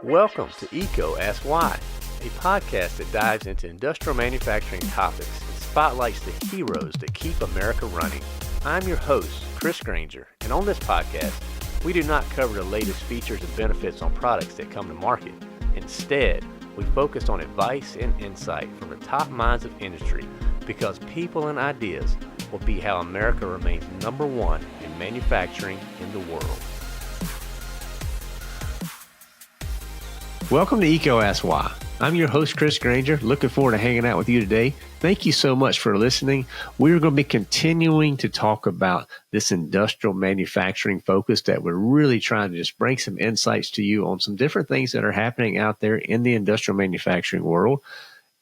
Welcome to ECO Ask Why, a podcast that dives into industrial manufacturing topics and spotlights the heroes that keep America running. I'm your host, Chris Granger, and on this podcast, we do not cover the latest features and benefits on products that come to market. Instead, we focus on advice and insight from the top minds of industry because people and ideas will be how America remains number one in manufacturing in the world. Welcome to ECO Ask Why. I'm your host, Chris Granger. Looking forward to hanging out with you today. Thank you so much for listening. We're going to be continuing to talk about this industrial manufacturing focus that we're really trying to just bring some insights to you on some different things that are happening out there in the industrial manufacturing world.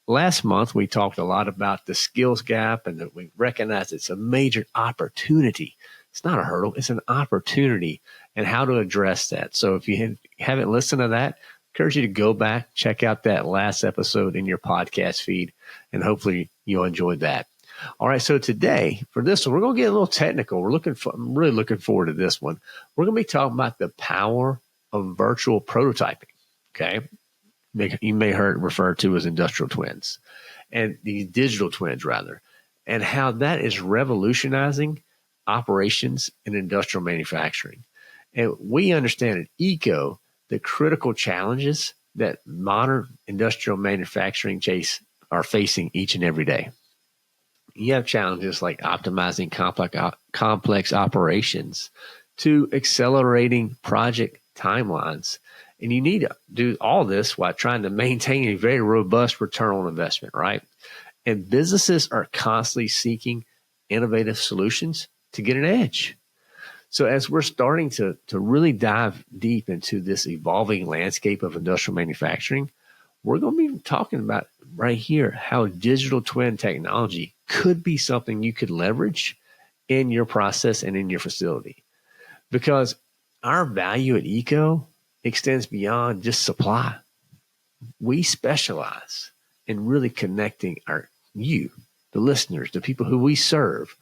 Last month, we talked a lot about the skills gap and that we recognize it's a major opportunity. It's not a hurdle, it's an opportunity and how to address that. So if you haven't listened to that, I encourage you to go back, check out that last episode in your podcast feed, and hopefully you'll enjoy that. All right, so today, for this one, we're going to get a little technical. I'm really looking forward to this one. We're going to be talking about the power of virtual prototyping, okay? You may hear it referred to as industrial twins, and these digital twins, rather, and how that is revolutionizing operations in industrial manufacturing. And we understand at ECO the critical challenges that modern industrial manufacturing are facing each and every day. You have challenges like optimizing complex operations to accelerating project timelines. And you need to do all this while trying to maintain a very robust return on investment, right? And businesses are constantly seeking innovative solutions to get an edge. So as we're starting to really dive deep into this evolving landscape of industrial manufacturing, we're going to be talking about right here how digital twin technology could be something you could leverage in your process and in your facility. Because our value at ECO extends beyond just supply. We specialize in really connecting the listeners, the people who we serve,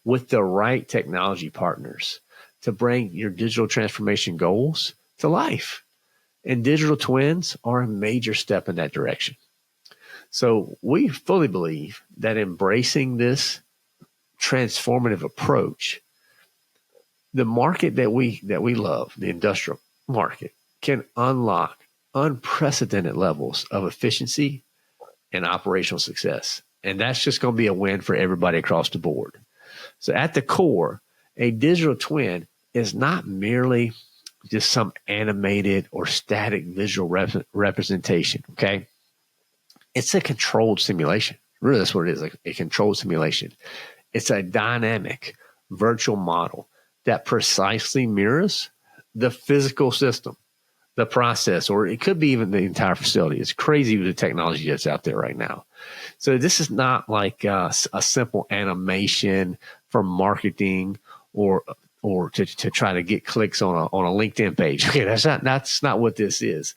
with the right technology partners to bring your digital transformation goals to life. And digital twins are a major step in that direction. So we fully believe that embracing this transformative approach, the market that we love, the industrial market, can unlock unprecedented levels of efficiency and operational success. And that's just going to be a win for everybody across the board. So at the core, a digital twin is not merely just some animated or static visual representation, okay? It's a controlled simulation. Really, that's what it is, like a controlled simulation. It's a dynamic virtual model that precisely mirrors the physical system, the process, or it could be even the entire facility. It's crazy with the technology that's out there right now. So this is not like a simple animation for marketing or to try to get clicks on a LinkedIn page. Okay, that's not what this is.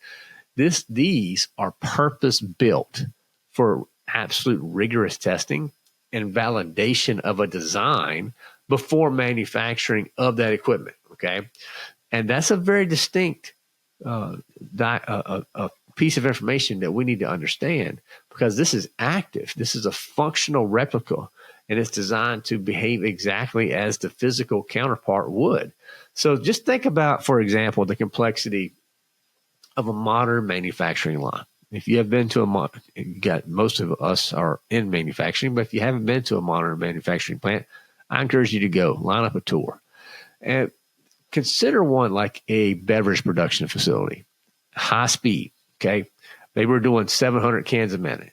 These are purpose built for absolute rigorous testing and validation of a design before manufacturing of that equipment. Okay, and that's a very distinct a piece of information that we need to understand, because this is active. This is a functional replica, and it's designed to behave exactly as the physical counterpart would. So just think about, for example, the complexity of a modern manufacturing line. If you have been to most of us are in manufacturing, but if you haven't been to a modern manufacturing plant, I encourage you to go line up a tour. And consider one like a beverage production facility, high speed, okay? They were doing 700 cans a minute.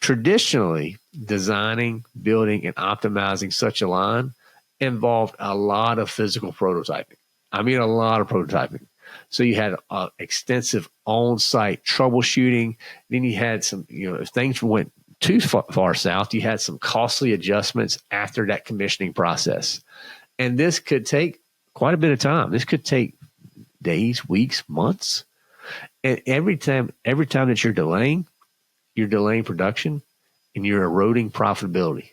Traditionally, designing, building, and optimizing such a line involved a lot of physical prototyping. I mean, a lot of prototyping. So you had extensive on-site troubleshooting. Then you had some, if things went too far south, you had some costly adjustments after that commissioning process. And this could take quite a bit of time. This could take days, weeks, months. And every time that you're delaying production and you're eroding profitability.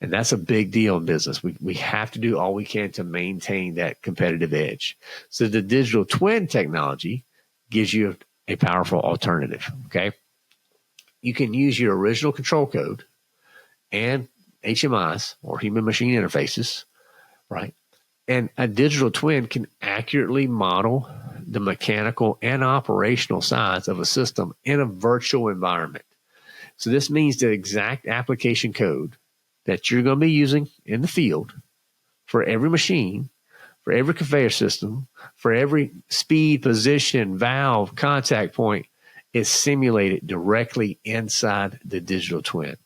And that's a big deal in business. We have to do all we can to maintain that competitive edge. So the digital twin technology gives you a powerful alternative. Okay. You can use your original control code and HMIs or human machine interfaces, right? And a digital twin can accurately model the mechanical and operational sides of a system in a virtual environment. So this means the exact application code that you're going to be using in the field for every machine, for every conveyor system, for every speed, position, valve, contact point is simulated directly inside the digital twin.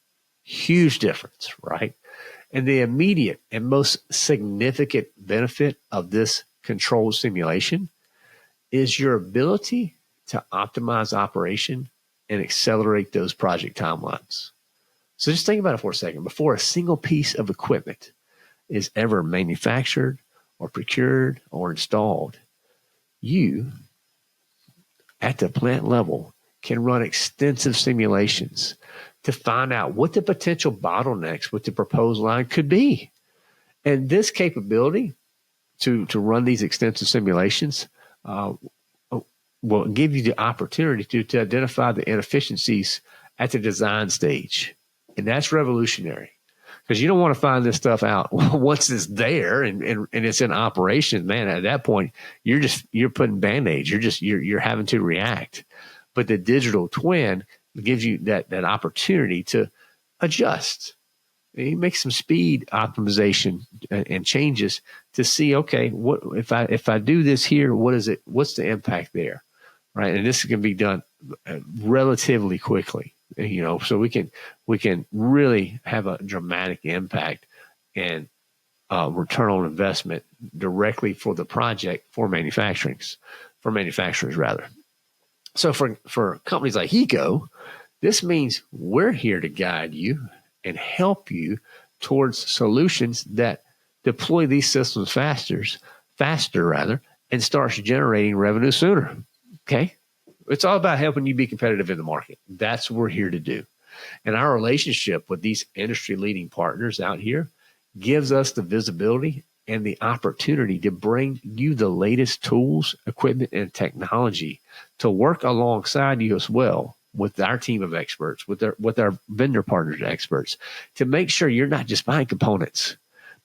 Huge difference, right? And the immediate and most significant benefit of this controlled simulation is your ability to optimize operation and accelerate those project timelines. So just think about it for a second. Before a single piece of equipment is ever manufactured or procured or installed, you, at the plant level, can run extensive simulations to find out what the potential bottlenecks with the proposed line could be. And this capability to run these extensive simulations will give you the opportunity to identify the inefficiencies at the design stage. And that's revolutionary because you don't want to find this stuff out once it's there and it's in operation. Man, at that point, you're putting Band-Aids. You're having to react. But the digital twin gives you that opportunity to adjust. You make some speed optimization and changes to see, okay, what if I do this here, what's the impact there, right? And this can be done relatively quickly, so we can really have a dramatic impact and return on investment directly for the project for manufacturers rather. So for companies like ECO, this means we're here to guide you and help you towards solutions that deploy these systems faster, and starts generating revenue sooner. Okay? It's all about helping you be competitive in the market. That's what we're here to do. And our relationship with these industry-leading partners out here gives us the visibility and the opportunity to bring you the latest tools, equipment, and technology to work alongside you as well with our team of experts, with our vendor partners experts, to make sure you're not just buying components,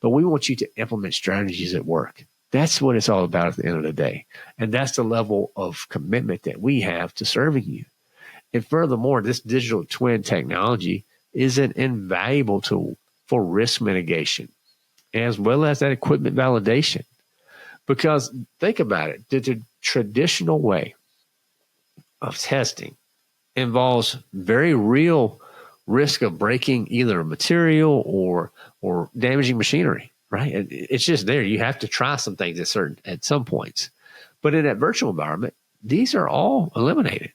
but we want you to implement strategies at work. That's what it's all about at the end of the day. And that's the level of commitment that we have to serving you. And furthermore, this digital twin technology is an invaluable tool for risk mitigation, as well as that equipment validation. Because think about it, the traditional way of testing involves very real risk of breaking either a material or damaging machinery, right? It's just there. You have to try some things at some points. But in that virtual environment, these are all eliminated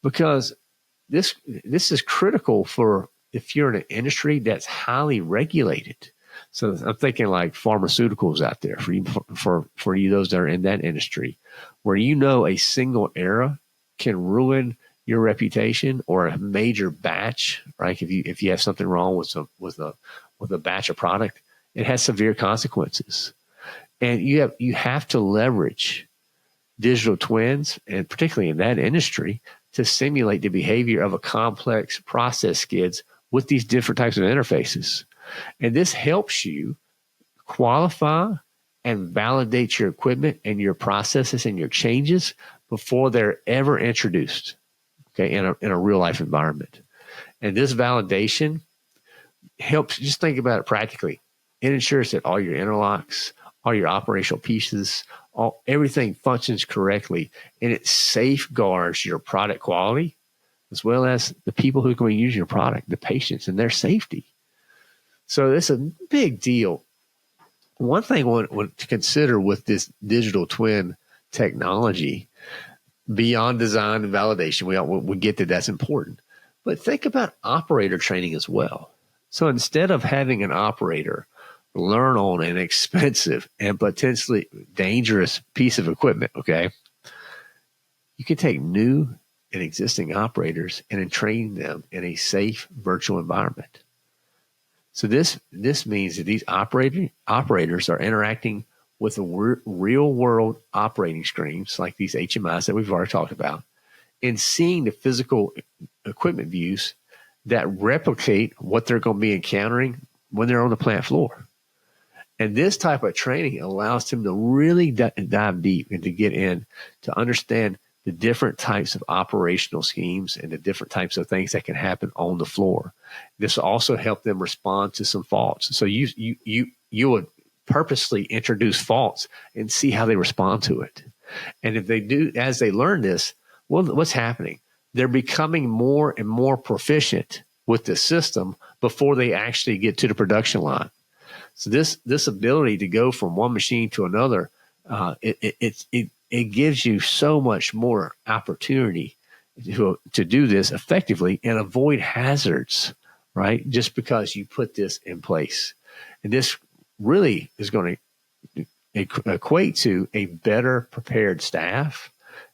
because this is critical for if you're in an industry that's highly regulated. So I'm thinking like pharmaceuticals out there for you those that are in that industry, where a single error can ruin your reputation or a major batch, right? If you have something wrong with a batch of product, it has severe consequences. And you have to leverage digital twins, and particularly in that industry, to simulate the behavior of a complex process skids with these different types of interfaces. And this helps you qualify and validate your equipment and your processes and your changes before they're ever introduced, okay, in a real life environment. And this validation helps, just think about it practically. It ensures that all your interlocks, all your operational pieces, everything functions correctly, and it safeguards your product quality as well as the people who are going to use your product, the patients and their safety. So it's a big deal. One thing to consider with this digital twin technology, beyond design and validation, we get that that's important. But think about operator training as well. So instead of having an operator learn on an expensive and potentially dangerous piece of equipment, okay, you can take new and existing operators and train them in a safe virtual environment. So this means that these operators are interacting with the real world operating screens like these HMIs that we've already talked about, and seeing the physical equipment views that replicate what they're going to be encountering when they're on the plant floor. And this type of training allows them to really dive deep and to get in to understand the different types of operational schemes and the different types of things that can happen on the floor. This will also help them respond to some faults. So you would purposely introduce faults and see how they respond to it. And if they do, as they learn this, well, what's happening? They're becoming more and more proficient with the system before they actually get to the production line. So this ability to go from one machine to another, it gives you so much more opportunity to do this effectively and avoid hazards, right? Just because you put this in place. And this really is going to equate to a better prepared staff.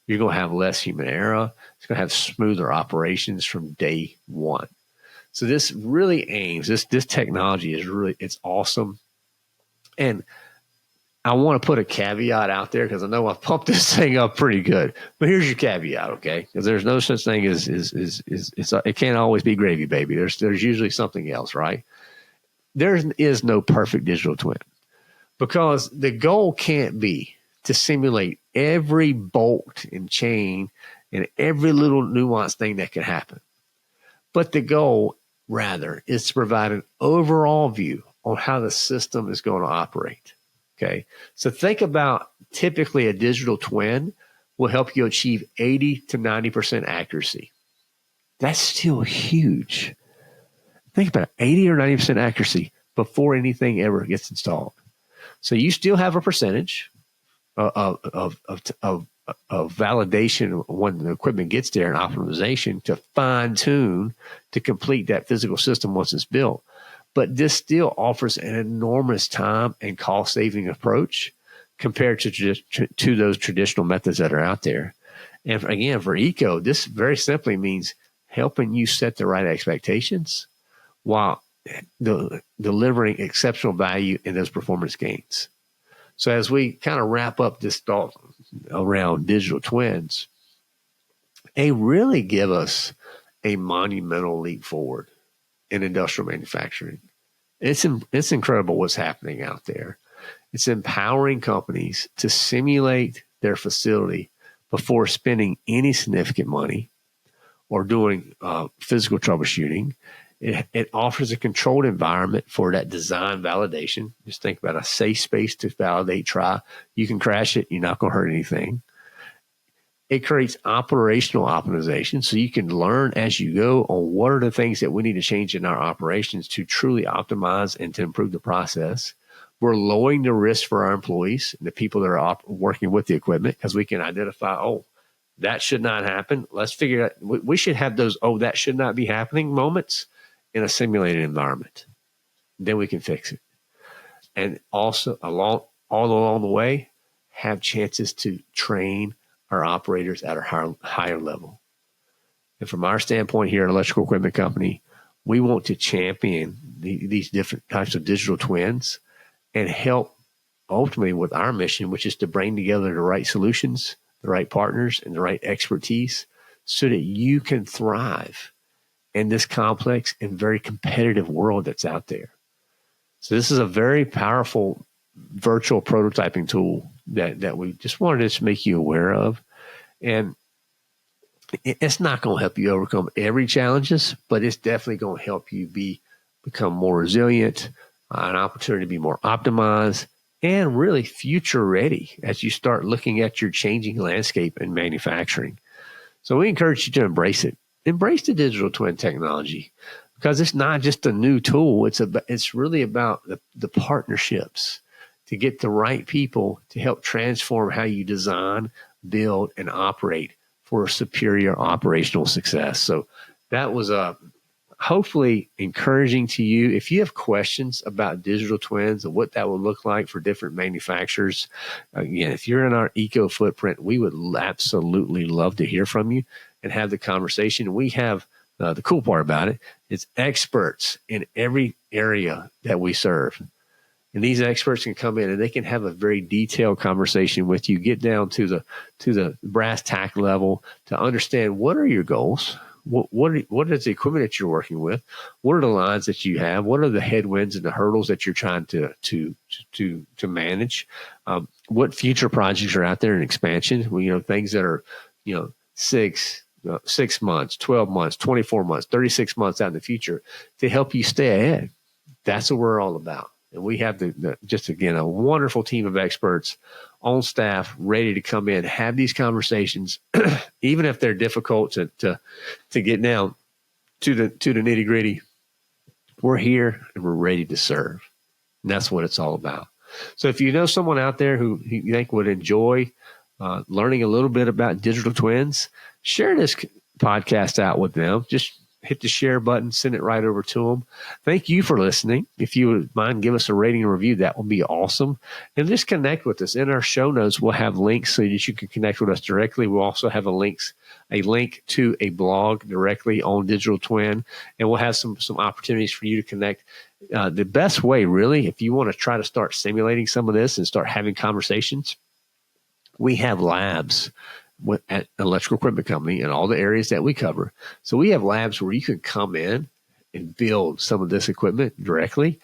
You're going to have less human error. It's going to have smoother operations from day one. So this really aims, this technology is really, it's awesome. And I want to put a caveat out there because I know I've pumped this thing up pretty good. But here's your caveat, okay? Because there's no such thing as it can't always be gravy, baby. There's usually something else, right? There is no perfect digital twin because the goal can't be to simulate every bolt and chain and every little nuanced thing that can happen. But the goal, rather, is to provide an overall view on how the system is going to operate. Okay. So think about typically a digital twin will help you achieve 80 to 90% accuracy. That's still huge. Think about 80 or 90% accuracy before anything ever gets installed. So you still have a percentage of validation when the equipment gets there and optimization to fine tune to complete that physical system once it's built. But this still offers an enormous time and cost saving approach compared to those traditional methods that are out there. And again, for eco, this very simply means helping you set the right expectations while delivering exceptional value in those performance gains. So as we kind of wrap up this thought around digital twins, they really give us a monumental leap forward in industrial manufacturing. It's incredible what's happening out there. It's empowering companies to simulate their facility before spending any significant money or doing physical troubleshooting. It offers a controlled environment for that design validation. Just think about a safe space to validate, try. You can crash it. You're not going to hurt anything. It creates operational optimization so you can learn as you go on what are the things that we need to change in our operations to truly optimize and to improve the process. We're lowering the risk for our employees and the people that are working with the equipment because we can identify, oh, that should not happen. Let's figure out, we should have those, oh, that should not be happening moments in a simulated environment. Then we can fix it. And also all along the way, have chances to train our operators at a higher level. And from our standpoint here at Electrical Equipment Company, we want to champion these different types of digital twins and help ultimately with our mission, which is to bring together the right solutions, the right partners, and the right expertise so that you can thrive in this complex and very competitive world that's out there. So this is a very powerful virtual prototyping tool that we just wanted to make you aware of. And it's not going to help you overcome every challenges, but it's definitely going to help you become more resilient, an opportunity to be more optimized, and really future ready as you start looking at your changing landscape in manufacturing. So we encourage you to embrace it. Embrace the digital twin technology because it's not just a new tool. It's really about the partnerships to get the right people to help transform how you design, build, and operate for superior operational success. So that was hopefully encouraging to you. If you have questions about digital twins and what that would look like for different manufacturers, again, if you're in our eco footprint, we would absolutely love to hear from you and have the conversation. We have the cool part about it is experts in every area that we serve. And these experts can come in and they can have a very detailed conversation with you, get down to the brass tack level to understand what are your goals. What is the equipment that you're working with? What are the lines that you have? What are the headwinds and the hurdles that you're trying to manage? What future projects are out there in expansion? Well, things that are, 6 months, 12 months, 24 months, 36 months out in the future to help you stay ahead. That's what we're all about. And we have just again, a wonderful team of experts on staff ready to come in, have these conversations, even if they're difficult to get down to the nitty gritty. We're here and we're ready to serve. And that's what it's all about. So if you know someone out there who you think would enjoy learning a little bit about digital twins, share this podcast out with them. Just hit the share button, send it right over to them. Thank you for listening. If you would mind, give us a rating and review. That would be awesome. And just connect with us. In our show notes, we'll have links so that you can connect with us directly. We'll also have a link to a blog directly on Digital Twin, and we'll have some opportunities for you to connect. The best way, really, if you want to try to start simulating some of this and start having conversations, we have labs at an electrical equipment company in all the areas that we cover. So we have labs where you can come in and build some of this equipment directly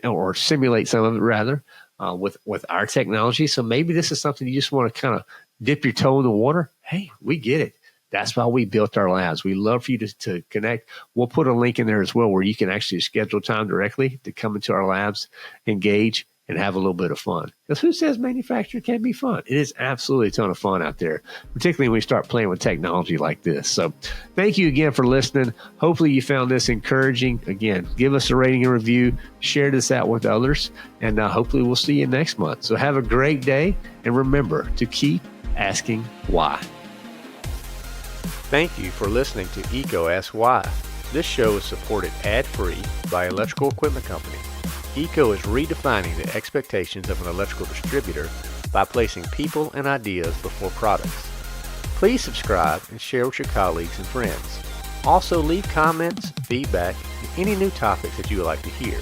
or simulate some of it rather with our technology. So maybe this is something you just want to kind of dip your toe in the water. Hey, we get it. That's why we built our labs. We love for you to connect. We'll put a link in there as well where you can actually schedule time directly to come into our labs, engage, and have a little bit of fun. Because who says manufacturing can't be fun? It is absolutely a ton of fun out there, particularly when we start playing with technology like this. So thank you again for listening. Hopefully you found this encouraging. Again, give us a rating and review, share this out with others, and hopefully we'll see you next month. So have a great day, and remember to keep asking why. Thank you for listening to EECO Ask Why. This show is supported ad-free by Electrical Equipment Company. EECO is redefining the expectations of an electrical distributor by placing people and ideas before products. Please subscribe and share with your colleagues and friends. Also leave comments, feedback, and any new topics that you would like to hear.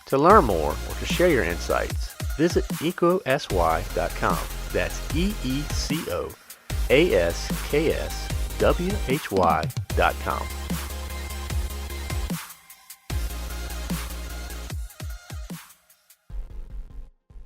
To learn more or to share your insights, visit EECOSY.com. That's EECOASKSWHY.com.